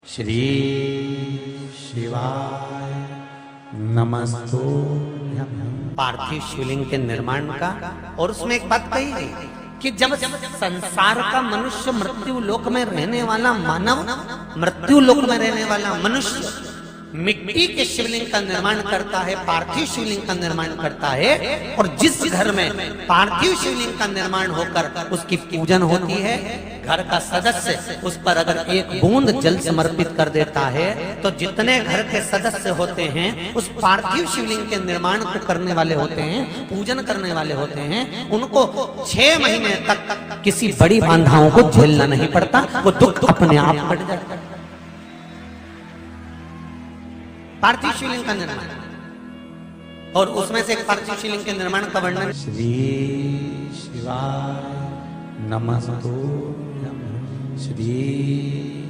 श्री शिवाय नमस्तुभ्यं। पार्थिव शिवलिंग के निर्माण का, और उसमें एक बात कही गई कि जब संसार का मनुष्य मृत्यु लोक में रहने वाला मानव, मृत्यु लोक में रहने वाला मनुष्य मिट्टी के शिवलिंग का निर्माण करता है, पार्थिव शिवलिंग का निर्माण करता है, और जिस घर में पार्थिव शिवलिंग का निर्माण होकर उसकी पूजन होती है, घर का सदस्य उस पर अगर एक बूंद जल समर्पित कर देता है तो जितने घर के सदस्य होते हैं उस पार्थिव शिवलिंग के निर्माण को करने वाले होते हैं, पूजन करने वाले होते हैं, उनको 6 महीने तक किसी बड़ी बाधाओं को झेलना नहीं पड़ता, वो दुख अपने आप कट जाता है। पार्थिव शिवलिंग का निर्माण, और उसमें से एक पार्थिव शिवलिंग के निर्माण का वर्णन श्री शिवाय नमस्तुभ्यं। श्री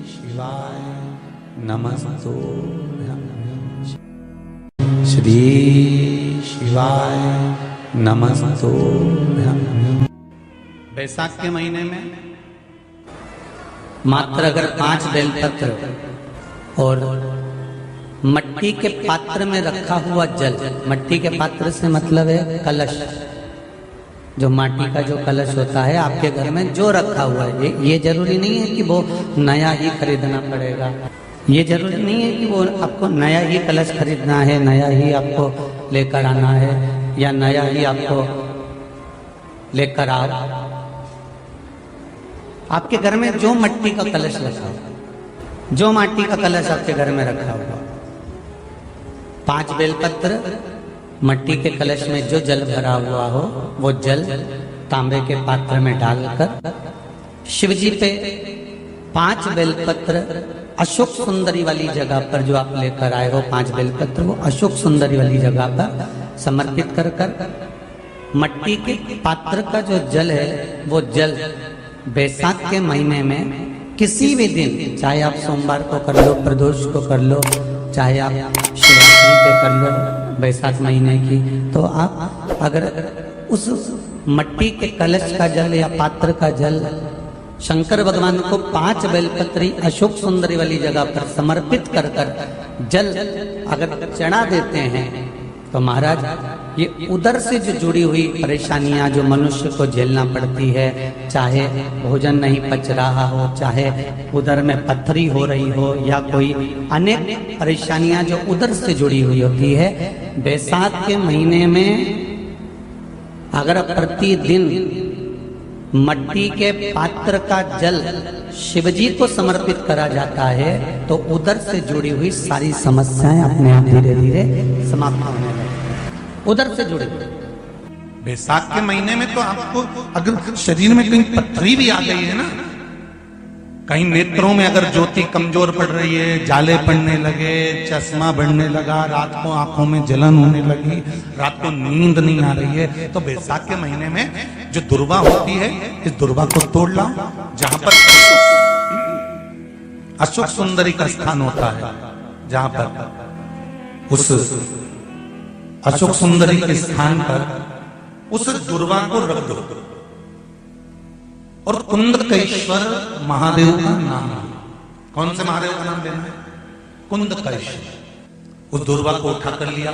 शिवाय नमस्तुभ्यं। श्री शिवाय नमस्तुभ्यं। बैसाख के महीने में मात्र अगर 5 बेलपत्र और मट्टी के पात्र में रखा हुआ जल, मट्टी के पात्र से मतलब है कलश, जो माटी का जो कलश होता है आपके घर में जो रखा हुआ है, ये जरूरी नहीं है कि वो नया ही खरीदना पड़ेगा, ये जरूरी नहीं है कि वो आपको नया ही कलश खरीदना है, नया ही आपको लेकर आना है, या नया ही आपको लेकर आओ। आपके घर में जो मट्टी का कलश रखा हुआ, जो माटी का कलश आपके घर में रखा हुआ, 5 बेलपत्र, मट्टी के कलश में जो जल भरा हुआ हो वो जल तांबे के पात्र में डालकर शिवजी पे 5 बेलपत्र अशोक सुंदरी वाली जगह पर जो आप लेकर आए हो, 5 बेलपत्र वो अशोक सुंदरी वाली जगह पर समर्पित कर मट्टी के पात्र का जो जल है वो जल बैसाख के महीने में किसी भी दिन, चाहे आप सोमवार को कर लो, प्रदोष को कर लो, चाहे आप शिवरात्रि पे कर लो बैसाख महीने की, तो आप अगर उस मट्टी के कलश का जल या पात्र का जल शंकर भगवान को 5 बेलपत्री अशोक सुंदरी वाली जगह पर समर्पित कर जल अगर चढ़ा देते हैं तो महाराज ये उदर से जो जुड़ी हुई परेशानियां जो मनुष्य को झेलना पड़ती है, चाहे भोजन नहीं पच रहा हो, चाहे उदर में पथरी हो रही हो, या कोई अनेक परेशानियां जो उदर से जुड़ी हुई होती है, बैसाख के महीने में अगर प्रतिदिन मट्टी के पात्र का जल शिवजी को समर्पित करा जाता है तो उदर से जुड़ी हुई सारी समस्याएं अपने आप धीरे धीरे समाप्त होने लगती हैं। उधर से जुड़े बैसाख के महीने में तो आपको अगर शरीर में कहीं पथरी भी आ गई है ना, कहीं नेत्रों में अगर ज्योति कमजोर पड़ रही है, जाले पड़ने लगे, चश्मा बढ़ने लगा, रात को आंखों में जलन होने लगी, रात को नींद नहीं आ रही है, तो बैसाख के महीने में जो दुर्वा होती है, इस दुर्वा को तोड़ लाओ। जहां पर अशोक सुंदरी का स्थान होता है, जहां पर उस अशोक सुंदरी के स्थान पर उस दुर्वा को रख दो, और कुंदकेश्वर महादेव का नाम, कौन से महादेव का नाम लेना है? कुंदकेश्वर। उस दुर्वा को उठा कर लिया।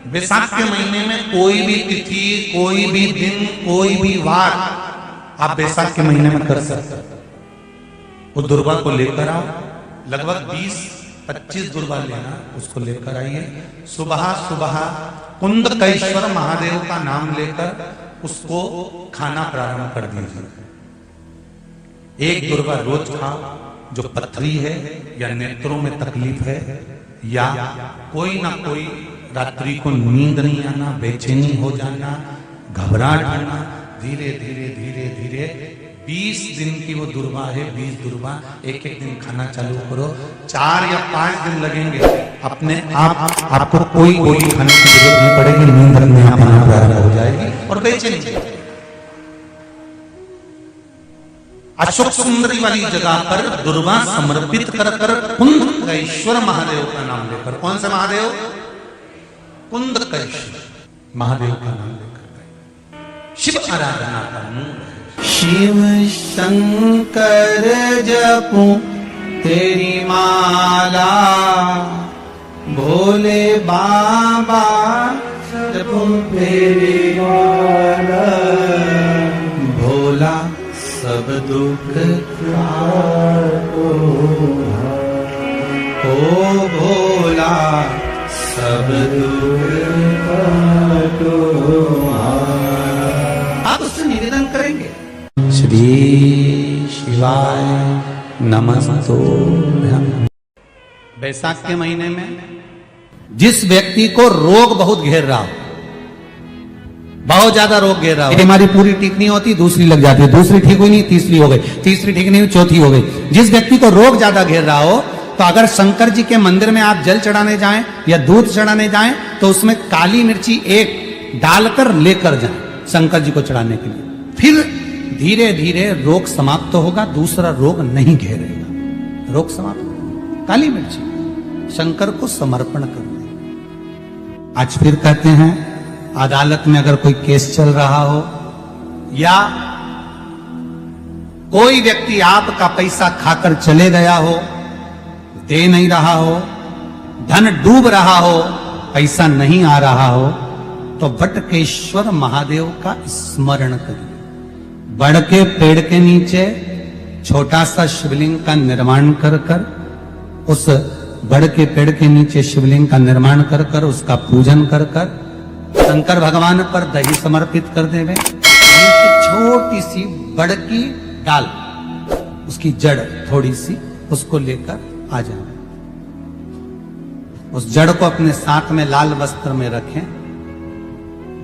बैसाख के महीने में कोई भी तिथि, कोई भी दिन, कोई भी वार आप बैसाख के महीने में कर सकते। उस दुर्वा को लेकर आओ, लगभग 20-25 दुर्वा लेना, उसको लेकर आइए। सुबह सुबह कुंदकेश्वर महादेव का नाम लेकर उसको खाना प्रारंभ कर दीजिए। एक दुर्वा रोज खाओ। जो पथरी है या नेत्रों में तकलीफ है, या कोई ना कोई रात्रि को नींद नहीं आना, बेचैनी हो जाना, घबराहट आना, धीरे धीरे धीरे धीरे 20 दिन की वो दुर्वा है, 20 दुर्वा एक दिन खाना चालू करो। 4 या 5 दिन लगेंगे, अपने आप आपको कोई गोली खाने की जरूरत नहीं पड़ेगी, नींद अपने आप आना प्रारंभ हो जाएगी और बेचैनी। अशोक सुंदरी वाली जगह पर दुर्वा समर्पित कर कुंदकेश्वर महादेव का नाम लेकर, कौन से महादेव? कुंदकेश्वर महादेव का नाम लेकर शिव आराधना का मूल है। शिव शंकर जपू तेरी माला, भोले बाबा जपो तेरी माला, भोला सब दुख काटो, ओ भोला सब दुख काटो। आप उससे निवेदन करेंगे, श्री शिवाय नमस्तुभ्यं। बैसाख के महीने में जिस व्यक्ति को रोग बहुत घेर रहा हो, बहुत ज्यादा रोग घेर रहा हो, बीमारी पूरी ठीक नहीं होती, दूसरी लग जाती है, दूसरी ठीक हुई नहीं, तीसरी हो गई, तीसरी ठीक नहीं हुई, चौथी हो गई। जिस व्यक्ति को रोग ज्यादा घेर रहा हो, तो अगर शंकर जी के मंदिर में आप जल चढ़ाने जाएं या दूध चढ़ाने जाएं, तो उसमें काली मिर्ची एक डालकर लेकर जाएं शंकर जी को चढ़ाने के लिए। फिर धीरे धीरे रोग समाप्त होगा, दूसरा रोग नहीं घेरेगा, रोग समाप्त। काली मिर्ची शंकर को समर्पण कर। आज फिर कहते हैं, अदालत में अगर कोई केस चल रहा हो या कोई व्यक्ति आपका पैसा खाकर चले गया हो, दे नहीं रहा हो, धन डूब रहा हो, पैसा नहीं आ रहा हो, तो बटकेश्वर महादेव का स्मरण करिए। बड़ के पेड़ के नीचे छोटा सा शिवलिंग का निर्माण कर कर, उस बड़ के पेड़ के नीचे शिवलिंग का निर्माण कर कर उसका पूजन कर कर शंकर भगवान पर दही समर्पित कर देवे। छोटी सी बड़ की डाल, उसकी जड़ थोड़ी सी, उसको लेकर आ जाए। उस जड़ को अपने साथ में लाल वस्त्र में रखें।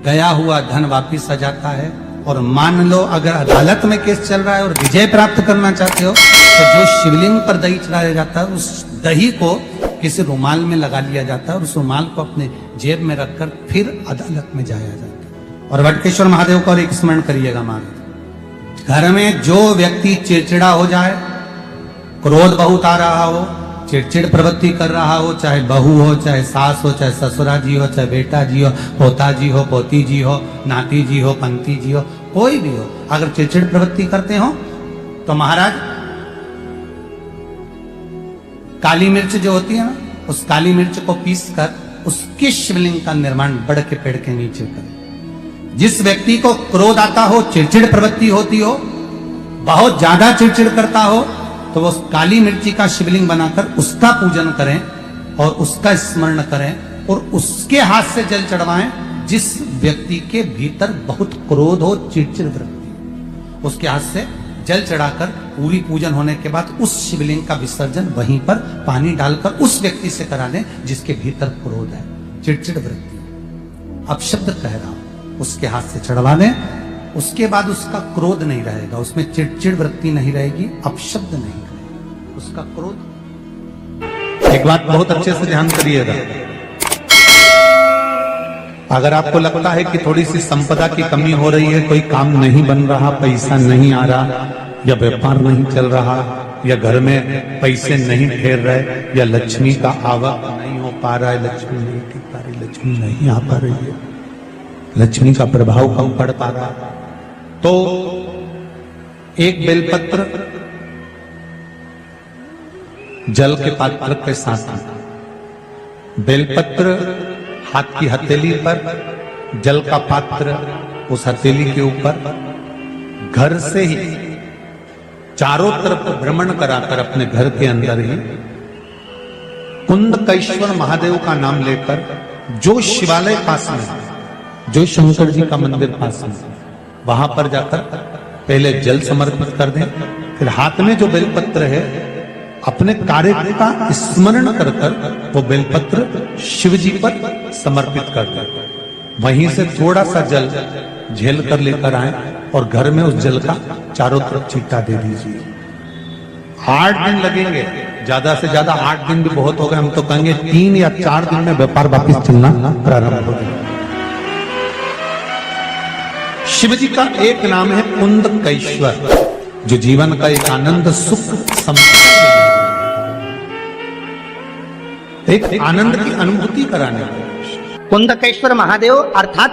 गया हुआ धन वापिस आ जाता है। और मान लो अगर अदालत में केस चल रहा है और विजय प्राप्त करना चाहते हो, तो जो शिवलिंग पर दही चढ़ाया जाता है, उस दही को किसी रुमाल में लगा लिया जाता है और उस रुमाल को अपने जेब में रखकर फिर अदालत में जाया जाता है। और बटकेश्वर महादेव को और एक स्मरण करिएगा महाराज, घर में जो व्यक्ति चिड़चिड़ा हो जाए, क्रोध बहुत आ रहा हो, चिड़चिड़ प्रवृत्ति कर रहा हो, चाहे बहू हो, चाहे सास हो, चाहे ससुरा जी हो, चाहे बेटा जी हो, पोता जी हो, पोती जी हो, नाती जी हो, पंती जी हो, कोई भी हो, अगर चिड़चिड़ प्रवृत्ति करते हो तो महाराज काली मिर्च जो होती है ना, उस काली मिर्च को पीस कर उसके शिवलिंग का निर्माण बड़ के पेड़ के नीचे करें। जिस व्यक्ति को क्रोध आता हो, चिड़चिड़ प्रवृत्ति होती हो, बहुत ज्यादा चिड़चिड़ करता हो, तो वो काली मिर्ची का शिवलिंग बनाकर उसका पूजन करें और उसका स्मरण करें और उसके हाथ से जल चढ़वाएं। जिस व्यक्ति के भीतर बहुत क्रोध हो, चिड़चिड़ वृत्ति, उसके हाथ से जल चढ़ाकर पूरी पूजन होने के बाद उस शिवलिंग का विसर्जन वहीं पर पानी डालकर उस व्यक्ति से करा दें जिसके भीतर क्रोध है, चिड़चिड़ वृत्ति, अपशब्द कह रहा हूं, उसके हाथ से चढ़वा दें। उसके बाद उसका क्रोध नहीं रहेगा, उसमें चिड़चिड़ वृत्ति नहीं रहेगी, अपशब्द नहीं रहेगा, उसका क्रोध। एक बात बहुत अच्छे से ध्यान करिएगा, अगर आपको लगता है कि थोड़ी सी संपदा की कमी हो रही है, कोई काम नहीं बन रहा, पैसा नहीं आ रहा, या व्यापार नहीं चल रहा, या घर में पैसे नहीं ठहर रहे, या लक्ष्मी का आवक नहीं हो पा रहा है, लक्ष्मी नहीं टिक पा रही, लक्ष्मी नहीं आ पा रही है, लक्ष्मी का प्रभाव कम पड़ पा रहा है, तो एक बेलपत्र जल के पात्र के साथ, बेलपत्र हाथ की हथेली पर, जल का पात्र उस हथेली के ऊपर, घर से ही चारों तरफ भ्रमण कराकर अपने घर के अंदर ही कुंदकेश्वर महादेव का नाम लेकर, जो शिवालय पास में, जो शंकर जी का मंदिर पास में, वहां पर जाकर पहले जल समर्पित कर दें, फिर हाथ में जो बेलपत्र है अपने कार्य का स्मरण कर कर वो बेलपत्र शिव जी पर समर्पित कर दें। वहीं से थोड़ा सा जल झेल कर लेकर आए और घर में उस जल का चारों तरफ छींटा दे दीजिए। 8 दिन लगेंगे, ज्यादा से ज्यादा 8 दिन भी बहुत हो गए, हम तो कहेंगे 3 या 4 दिन में व्यापार वापिस चलना प्रारंभ हो गया। शिव जी का एक नाम है कुंदकेश्वर, जो जीवन का एक आनंद सुख एक आनंद की अनुभूति कराने वाले कुंदकेश्वर महादेव अर्थात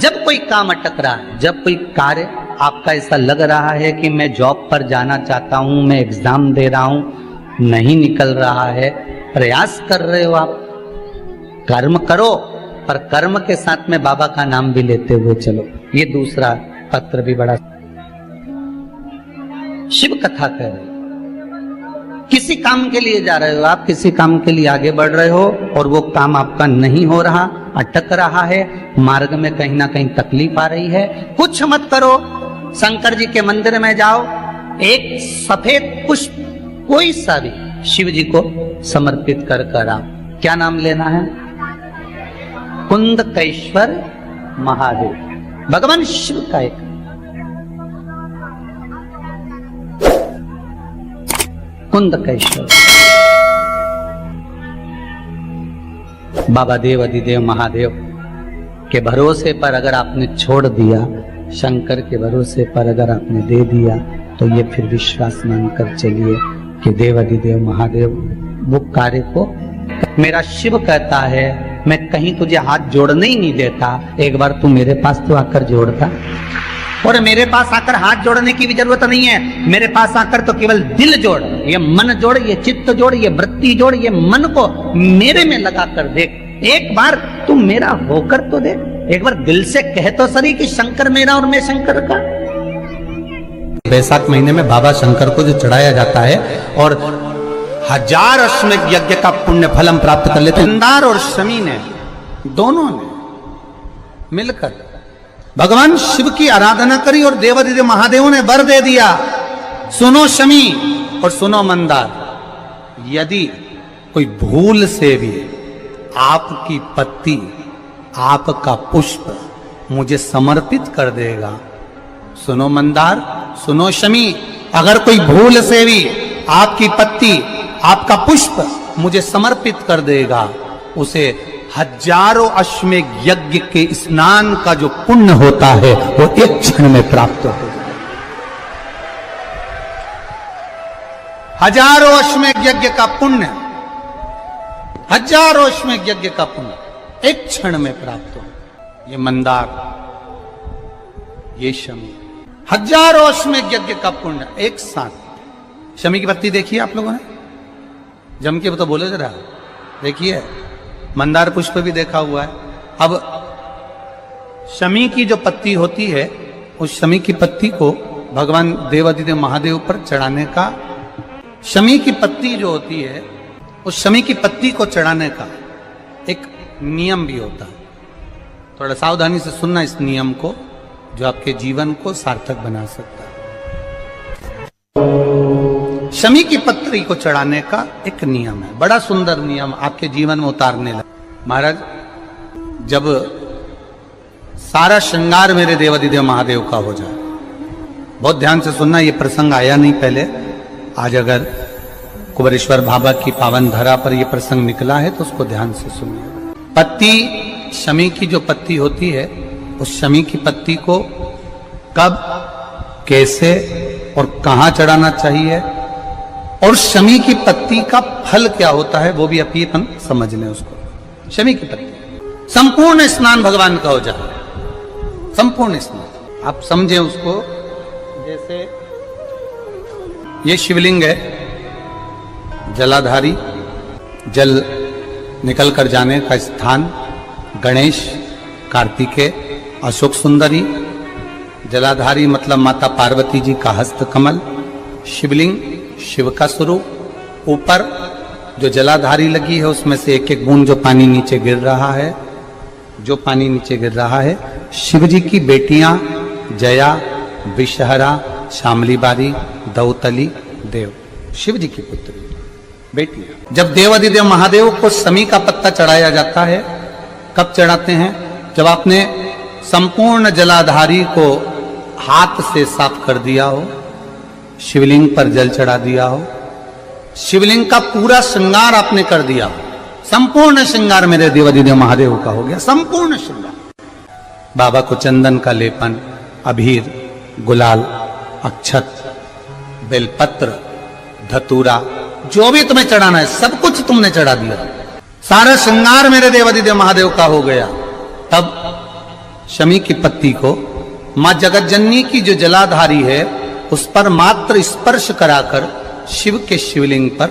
जब कोई काम अटक रहा है, जब कोई कार्य आपका ऐसा लग रहा है कि मैं जॉब पर जाना चाहता हूं, मैं एग्जाम दे रहा हूं, नहीं निकल रहा है, प्रयास कर रहे हो आप, कर्म करो, पर कर्म के साथ में बाबा का नाम भी लेते हुए चलो। ये दूसरा पत्र भी बड़ा शिव कथा कह रहे हो। किसी काम के लिए जा रहे हो आप, किसी काम के लिए आगे बढ़ रहे हो और वो काम आपका नहीं हो रहा, अटक रहा है, मार्ग में कहीं ना कहीं तकलीफ आ रही है, कुछ मत करो, शंकर जी के मंदिर में जाओ, एक सफेद पुष्प कोई सा भी शिव जी को समर्पित कर कर आओ। क्या नाम लेना है? कुंदकेश्वर महादेव, भगवान शिव का एक कुंदकेश्वर। बाबा देव अधिदेव महादेव के भरोसे पर अगर आपने छोड़ दिया, शंकर के भरोसे पर अगर आपने दे दिया, तो ये फिर विश्वास मानकर चलिए कि देव अधिदेव महादेव वो कार्य को, मेरा शिव कहता है मैं कहीं तुझे हाथ जोड़ने ही नहीं देता, एक बार तू मेरे पास तो आकर जोड़ता। और मेरे पास आकर हाथ जोड़ने की भी जरूरत नहीं है, मेरे पास आकर तो केवल दिल जोड़, ये मन जोड़, ये चित्त जोड़, ये वृत्ति जोड़, ये मन को मेरे में लगा कर देख, एक बार तू मेरा होकर तो देख, एक बार दिल से कह तो सही कि शंकर मेरा और मैं शंकर का। बैसाख महीने में बाबा शंकर को जो चढ़ाया जाता है और 1000 अश्वमेध यज्ञ का पुण्य फल हम प्राप्त कर लेते हैं। मंदार और शमी ने, दोनों ने मिलकर भगवान शिव की आराधना करी और देवाधिदेव महादेव ने वर दे दिया, सुनो शमी और सुनो मंदार, यदि कोई भूल से भी आपकी पत्ती, आपका पुष्प मुझे समर्पित कर देगा, सुनो मंदार, सुनो शमी, अगर कोई भूल से भी आपकी पत्ती, आपका पुष्प मुझे समर्पित कर देगा, उसे 1000 अश्वमेध यज्ञ के स्नान का जो पुण्य होता है वो एक क्षण में प्राप्त होगा। 1000 अश्वमेध यज्ञ का पुण्य, 1000 अश्वमेध यज्ञ का पुण्य एक क्षण में प्राप्त हो। ये मंदार, ये शमी, 1000 अश्वमेध यज्ञ का पुण्य एक साथ। शमी की पत्ती देखिए आप लोगों ने, जम के तो बोले जरा, देखिए मंदार पुष्प भी देखा हुआ है। अब शमी की जो पत्ती होती है, उस शमी की पत्ती को भगवान देवाधिदेव महादेव पर चढ़ाने का, शमी की पत्ती जो होती है, उस शमी की पत्ती को चढ़ाने का एक नियम भी होता है। थोड़ा सावधानी से सुनना इस नियम को, जो आपके जीवन को सार्थक बना सकता है। शमी की पत्री को चढ़ाने का एक नियम है, बड़ा सुंदर नियम, आपके जीवन में उतारने लगा। महाराज, जब सारा श्रृंगार मेरे देवाधिदेव महादेव का हो जाए, बहुत ध्यान से सुनना, ये प्रसंग आया नहीं पहले, आज अगर कुबेरेश्वर बाबा की पावन धरा पर यह प्रसंग निकला है तो उसको ध्यान से सुनिए। पत्ती, शमी की जो पत्ती होती है, उस शमी की पत्ती को कब, कैसे और कहां चढ़ाना चाहिए, और शमी की पत्ती का फल क्या होता है, वो भी अपन समझ लें उसको। शमी की पत्ती, संपूर्ण स्नान भगवान का हो जाए, संपूर्ण स्नान आप समझें उसको। जैसे ये शिवलिंग है, जलाधारी, जल निकल कर जाने का स्थान, गणेश, कार्तिकेय, अशोक सुंदरी, जलाधारी मतलब माता पार्वती जी का हस्त कमल, शिवलिंग शिव का स्वरूप, ऊपर जो जलाधारी लगी है उसमें से एक एक बूंद जो पानी नीचे गिर रहा है, जो पानी नीचे गिर रहा है, शिव जी की बेटियां जया, विषहरा, शामली बारी, दौतली, देव, शिव जी की पुत्री बेटियां। जब देवाधिदेव महादेव को शमी का पत्ता चढ़ाया जाता है, कब चढ़ाते हैं? जब आपने संपूर्ण जलाधारी को हाथ से साफ कर दिया हो, शिवलिंग पर जल चढ़ा दिया हो, शिवलिंग का पूरा श्रृंगार आपने कर दिया हो, संपूर्ण श्रृंगार मेरे देवाधिदेव महादेव का हो गया, संपूर्ण श्रृंगार। बाबा को चंदन का लेपन, अबीर, गुलाल, अक्षत, बेलपत्र, धतूरा, जो भी तुम्हें चढ़ाना है सब कुछ तुमने चढ़ा दिया, सारा श्रृंगार मेरे देवाधिदेव महादेव का हो गया। तब शमी की पत्ती को मां जगतजननी की जो जलाधारी है उस पर मात्र स्पर्श कराकर शिव के शिवलिंग पर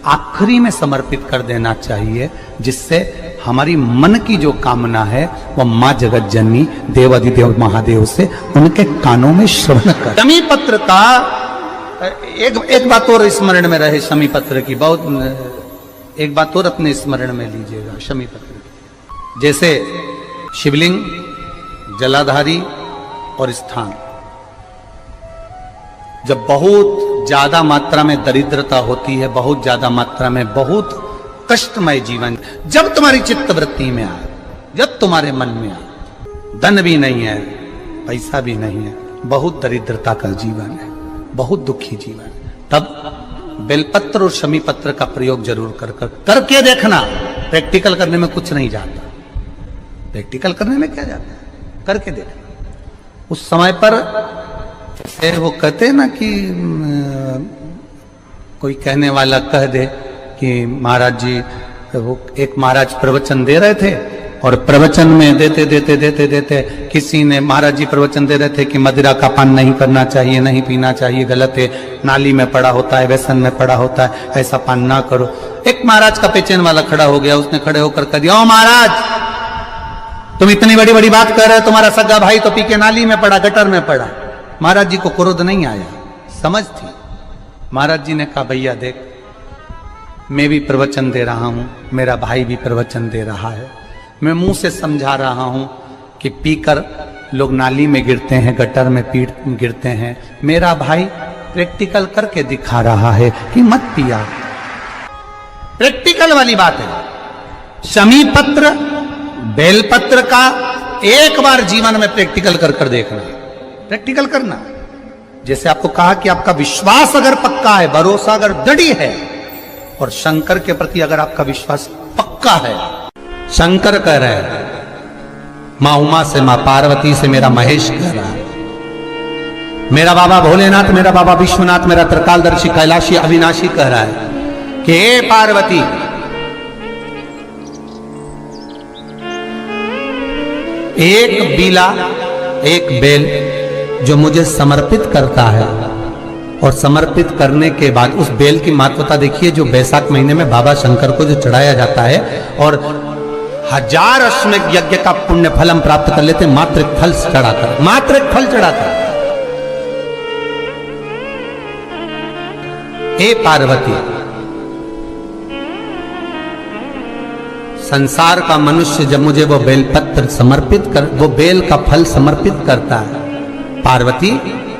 आखिरी में समर्पित कर देना चाहिए, जिससे हमारी मन की जो कामना है वह मां जगत जननी देवाधिदेव महादेव से उनके कानों में श्रवण कर। शमी पत्र का एक बात और स्मरण में रहे, शमी पत्र की बहुत एक बात और अपने स्मरण में लीजिएगा। शमी पत्र की जैसे शिवलिंग, जलाधारी और स्थान, जब बहुत ज्यादा मात्रा में दरिद्रता होती है, बहुत ज्यादा मात्रा में बहुत कष्टमय जीवन, जब तुम्हारी चित्त वृत्ति में आए, जब तुम्हारे मन में आए, धन भी नहीं है, पैसा भी नहीं है, बहुत दरिद्रता का जीवन है, बहुत दुखी जीवन है, तब बेलपत्र और शमी पत्र का प्रयोग जरूर करके देखना। प्रैक्टिकल करने में कुछ नहीं जाता, प्रैक्टिकल करने में क्या जाता है, करके देखना। उस समय पर वो कहते हैं ना कि कोई कहने वाला कह दे कि महाराज जी, वो एक महाराज प्रवचन दे रहे थे और प्रवचन में देते देते देते देते किसी ने, महाराज जी प्रवचन दे रहे थे कि मदिरा का पान नहीं करना चाहिए, नहीं पीना चाहिए, गलत है, नाली में पड़ा होता है, व्यसन में पड़ा होता है, ऐसा पान ना करो। एक महाराज का पेचेन वाला खड़ा हो गया, उसने खड़े होकर कह दिया, ओ महाराज तुम इतनी बड़ी बड़ी बात कर रहे हो, तुम्हारा सगा भाई तो पी के नाली में पड़ा, गटर में पड़ा। महाराज जी को क्रोध नहीं आया, समझ थी। महाराज जी ने कहा, भैया देख, मैं भी प्रवचन दे रहा हूं, मेरा भाई भी प्रवचन दे रहा है, मैं मुंह से समझा रहा हूं कि पीकर लोग नाली में गिरते हैं, गटर में गिरते हैं, मेरा भाई प्रैक्टिकल करके दिखा रहा है कि मत पिया। प्रैक्टिकल वाली बात है। शमी पत्र, बेलपत्र का एक बार जीवन में प्रैक्टिकल कर देखना, प्रैक्टिकल करना। जैसे आपको कहा कि आपका विश्वास अगर पक्का है, भरोसा अगर दृढ़ है, और शंकर के प्रति अगर आपका विश्वास पक्का है, शंकर कह रहे हैं, मां उमा से, मां पार्वती से, मेरा महेश कह रहा है, मेरा बाबा भोलेनाथ, मेरा बाबा विश्वनाथ, मेरा त्रिकालदर्शी कैलाशी अविनाशी कह रहा है कि हे पार्वती, एक बीला, एक बेल जो मुझे समर्पित करता है, और समर्पित करने के बाद उस बेल की महत्वता देखिए, जो बैसाख महीने में बाबा शंकर को जो चढ़ाया जाता है, और 1000 अश्वमेध यज्ञ का पुण्य फल हम प्राप्त कर लेते, मात्र एक फल चढ़ाकर, मात्र एक फल चढ़ाकर। हे पार्वती, संसार का मनुष्य जब मुझे वो बेलपत्र समर्पित कर, वो बेल का फल समर्पित करता है, पार्वती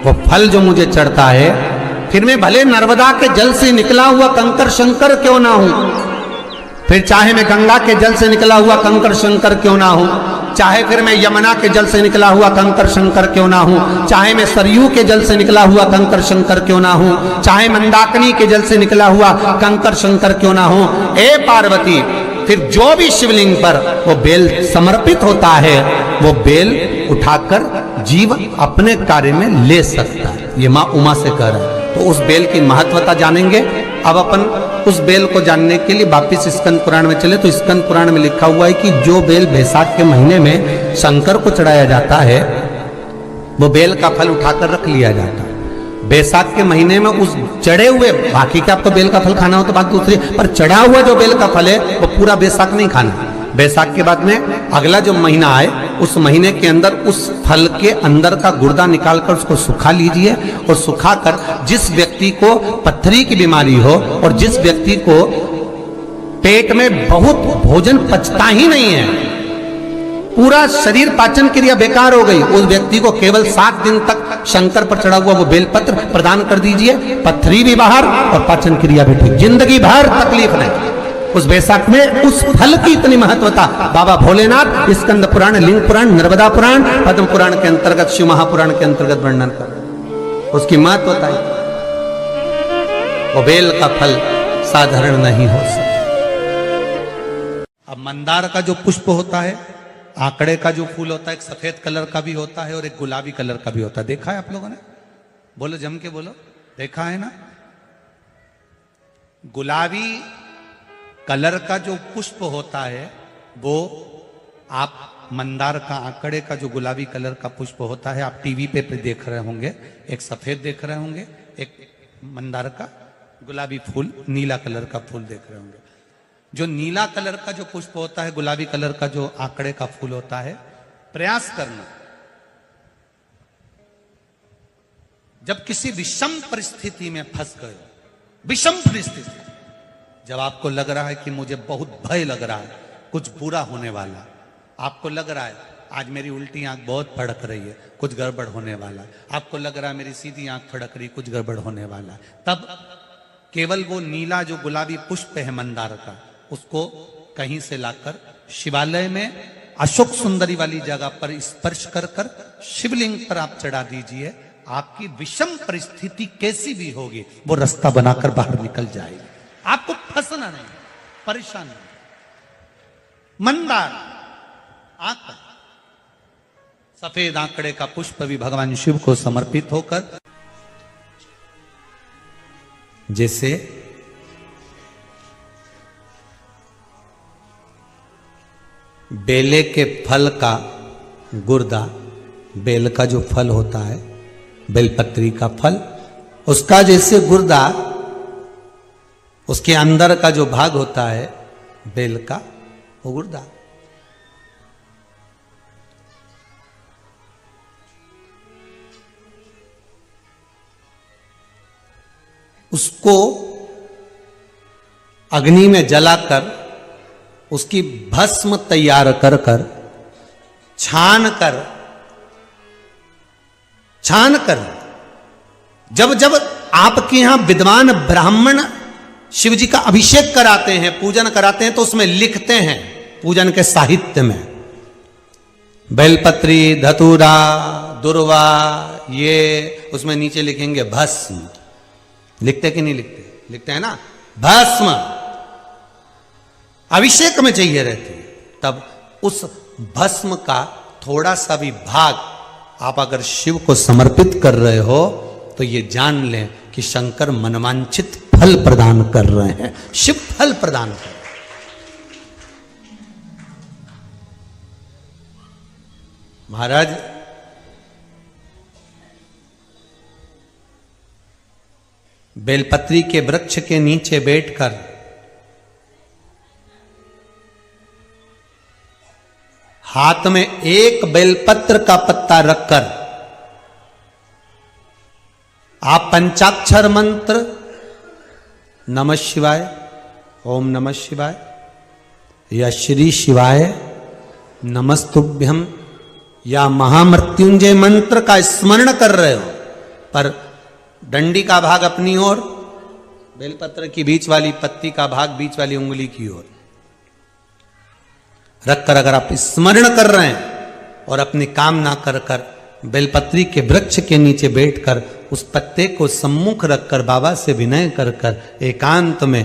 वो फल जो मुझे चढ़ता है, फिर मैं भले नर्मदा के जल से निकला हुआ कंकर शंकर क्यों ना हूं, फिर चाहे मैं गंगा के जल से निकला हुआ कंकर शंकर क्यों ना हूं, चाहे फिर मैं यमुना के जल से निकला हुआ कंकर शंकर क्यों ना हूं, चाहे मैं सरयू के जल से निकला हुआ कंकर शंकर क्यों ना हूं, चाहे मंदाकिनी के जल से निकला हुआ कंकर शंकर क्यों ना हूं, ए पार्वती, फिर जो भी शिवलिंग पर वो बेल समर्पित होता है, वो बेल उठाकर जीव अपने कार्य में ले सकता है। ये मां उमा से कह रहा है। तो उस बेल की महत्वता जानेंगे। अब अपन उस बेल को जानने के लिए वापिस स्कंद पुराण में चले, तो स्कंद पुराण में लिखा हुआ है कि जो बेल बैसाख के महीने में शंकर को चढ़ाया जाता है, वो बेल का फल उठाकर रख लिया जाता है। बैसाख के महीने में उस चढ़े हुए, बाकी का आपको बेल का फल खाना हो तो बात दूसरी, पर चढ़ा हुआ जो बेल का फल है वो पूरा बैसाख नहीं खाना। बैसाख के बाद में अगला जो महीना आए, उस महीने के अंदर उस फल के अंदर का गुर्दा निकालकर उसको सुखा लीजिए, और सुखाकर जिस व्यक्ति को पथरी की बीमारी हो और जिस व्यक्ति को पेट में बहुत भोजन पचता ही नहीं है, पूरा शरीर पाचन क्रिया बेकार हो गई, उस व्यक्ति को केवल 7 दिन तक शंकर पर चढ़ा हुआ वो बेलपत्र प्रदान कर दीजिए, पथरी भी बाहर और पाचन क्रिया भी ठीक, जिंदगी भर तकलीफ नहीं। उस बैसाख में उस फल की इतनी महत्वता बाबा भोलेनाथ स्कंद पुराण, लिंग पुराण, नर्मदा पुराण, पद्म पुराण के अंतर्गत, शिव महापुराण के अंतर्गत वर्णन कर, उसकी महत्वता है। वो बेल का फल साधारण नहीं हो सकता। अब मंदार का जो पुष्प होता है, आंकड़े का जो फूल होता है, एक सफेद कलर का भी होता है और एक गुलाबी कलर का भी होता है। देखा है आप लोगों ने? बोलो, जम के बोलो, देखा है ना? गुलाबी कलर का जो पुष्प होता है, वो आप मंदार का, आंकड़े का जो गुलाबी कलर का पुष्प होता है, आप टीवी पे देख रहे होंगे, एक सफेद देख रहे होंगे, एक मंदार का गुलाबी फूल, नीला कलर का फूल देख रहे होंगे। जो नीला कलर का जो पुष्प होता है, गुलाबी कलर का जो आंकड़े का फूल होता है, प्रयास करना जब किसी विषम परिस्थिति में फंस गए, विषम परिस्थिति, जब आपको लग रहा है कि मुझे बहुत भय लग रहा है, कुछ बुरा होने वाला, आपको लग रहा है आज मेरी उल्टी आंख बहुत फड़क रही है, कुछ गड़बड़ होने वाला है, आपको लग रहा है मेरी सीधी आंख फड़क रही, कुछ गड़बड़ होने वाला है, तब केवल वो नीला जो गुलाबी पुष्प है मंदार का, उसको कहीं से लाकर शिवालय में अशोक सुंदरी वाली जगह पर स्पर्श कर कर शिवलिंग पर आप चढ़ा दीजिए। आपकी विषम परिस्थिति कैसी भी होगी वो रास्ता बनाकर बाहर निकल जाएगी, आपको फंसना नहीं, परेशान नहीं। मंदार आंकड़ा, सफेद आंकड़े का पुष्प भी भगवान शिव को समर्पित होकर, जैसे बेले के फल का गुर्दा, बेल का जो फल होता है, बेलपत्री का फल, उसका जैसे गुर्दा, उसके अंदर का जो भाग होता है बेल का, वो गुर्दा, उसको अग्नि में जलाकर उसकी भस्म तैयार कर कर छान कर जब जब आपके यहां विद्वान ब्राह्मण शिव जी का अभिषेक कराते हैं, पूजन कराते हैं, तो उसमें लिखते हैं पूजन के साहित्य में बेलपत्री, धतूरा, दुर्वा, ये उसमें नीचे लिखेंगे भस्म। लिखते कि नहीं लिखते? लिखते हैं ना, भस्म अभिषेक में चाहिए रहती है। तब उस भस्म का थोड़ा सा भी भाग आप अगर शिव को समर्पित कर रहे हो तो ये जान लें कि शंकर मनवांछित फल प्रदान कर रहे हैं, शिव फल प्रदान कर रहे हैं। महाराज बेलपत्री के वृक्ष के नीचे बैठकर हाथ में एक बेलपत्र का पत्ता रखकर आप पंचाक्षर मंत्र नमः शिवाय, ओम नमः शिवाय या श्री शिवाय नमस्तुभ्यम या महामृत्युंजय मंत्र का स्मरण कर रहे हो, पर डंडी का भाग अपनी ओर, बेलपत्र की बीच वाली पत्ती का भाग बीच वाली उंगली की ओर रखकर अगर आप स्मरण कर रहे हैं और अपनी कामना कर कर बेलपत्री के वृक्ष के नीचे बैठकर उस पत्ते को सम्मुख रखकर बाबा से विनय कर कर एकांत में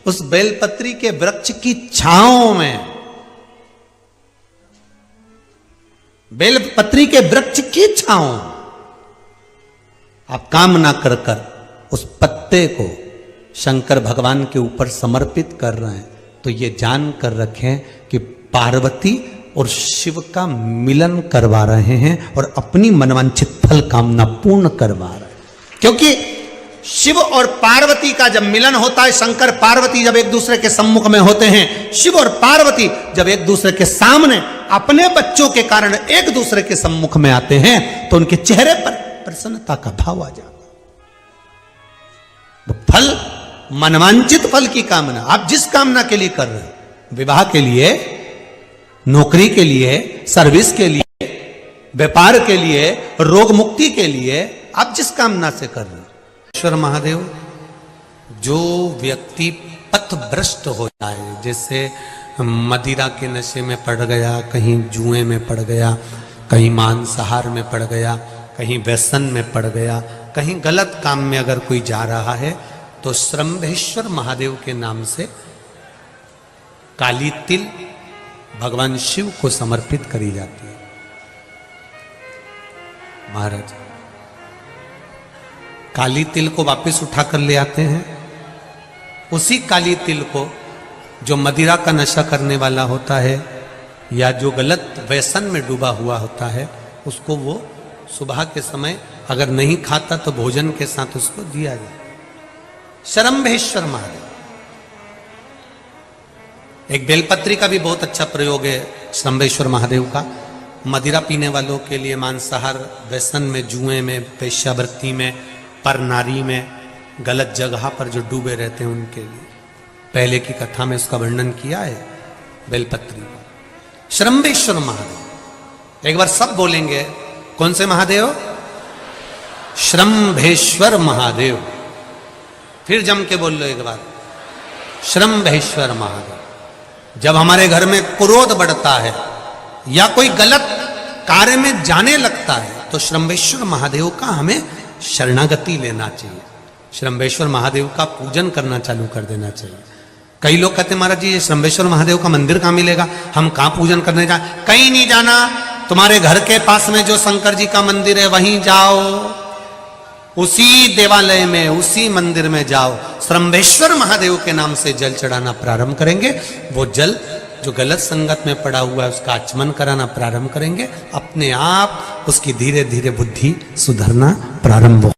उस बेलपत्री के वृक्ष की छांव में, बेलपत्री के वृक्ष की छांव आप कामना कर कर उस पत्ते को शंकर भगवान के ऊपर समर्पित कर रहे हैं, तो ये जान कर रखें कि पार्वती और शिव का मिलन करवा रहे हैं और अपनी मनवांछित फल कामना पूर्ण करवा रहे हैं। क्योंकि शिव और पार्वती का जब मिलन होता है, शंकर पार्वती जब एक दूसरे के सम्मुख में होते हैं, शिव और पार्वती जब एक दूसरे के सामने अपने बच्चों के कारण एक दूसरे के सम्मुख में आते हैं, तो उनके चेहरे पर प्रसन्नता का भाव आ जाता। फल, मनवांचित फल की कामना आप जिस कामना के लिए कर रहे हो, विवाह के लिए, नौकरी के लिए, सर्विस के लिए, व्यापार के लिए, रोग मुक्ति के लिए, आप जिस कामना से कर रहे हो, ईश्वर महादेव, जो व्यक्ति पथभ्रष्ट हो जाए, जैसे मदिरा के नशे में पड़ गया, कहीं जुए में पड़ गया, कहीं मांसाहार में पड़ गया, कहीं व्यसन में पड़ गया, कहीं गलत काम में अगर कोई जा रहा है, तो श्रंभेश्वर महादेव के नाम से काली तिल भगवान शिव को समर्पित करी जाती है। महाराज काली तिल को वापस उठाकर ले आते हैं, उसी काली तिल को जो मदिरा का नशा करने वाला होता है या जो गलत व्यसन में डूबा हुआ होता है, उसको वो सुबह के समय अगर नहीं खाता तो भोजन के साथ उसको दिया जाए। शरम्भेश्वर महादेव। एक बेलपत्री का भी बहुत अच्छा प्रयोग है शरम्भेश्वर महादेव का। मदिरा पीने वालों के लिए, मांसाहार, व्यसन में, जुए में, वेश्यावृत्ति में, पर नारी में, गलत जगह पर जो डूबे रहते हैं उनके लिए। पहले की कथा में उसका वर्णन किया है बेलपत्री का। शरम्भेश्वर महादेव, एक बार सब बोलेंगे। कौन से महादेव? शरम्भेश्वर महादेव। फिर जम के बोल लो एक बार, शरम्भेश्वर महादेव। जब हमारे घर में क्रोध बढ़ता है या कोई गलत कार्य में जाने लगता है तो शरम्भेश्वर महादेव का हमें शरणागति लेना चाहिए, शरम्भेश्वर महादेव का पूजन करना चालू कर देना चाहिए। कई लोग कहते हैं महाराज जी ये शरम्भेश्वर महादेव का मंदिर कहाँ मिलेगा, हम कहाँ पूजन करने जाए? कहीं नहीं जाना, तुम्हारे घर के पास में जो शंकर जी का मंदिर है वहीं जाओ, उसी देवालय में, उसी मंदिर में जाओ, शरम्भेश्वर महादेव के नाम से जल चढ़ाना प्रारंभ करेंगे। वो जल जो गलत संगत में पड़ा हुआ है उसका आचमन कराना प्रारंभ करेंगे, अपने आप उसकी धीरे धीरे बुद्धि सुधरना प्रारंभ हो।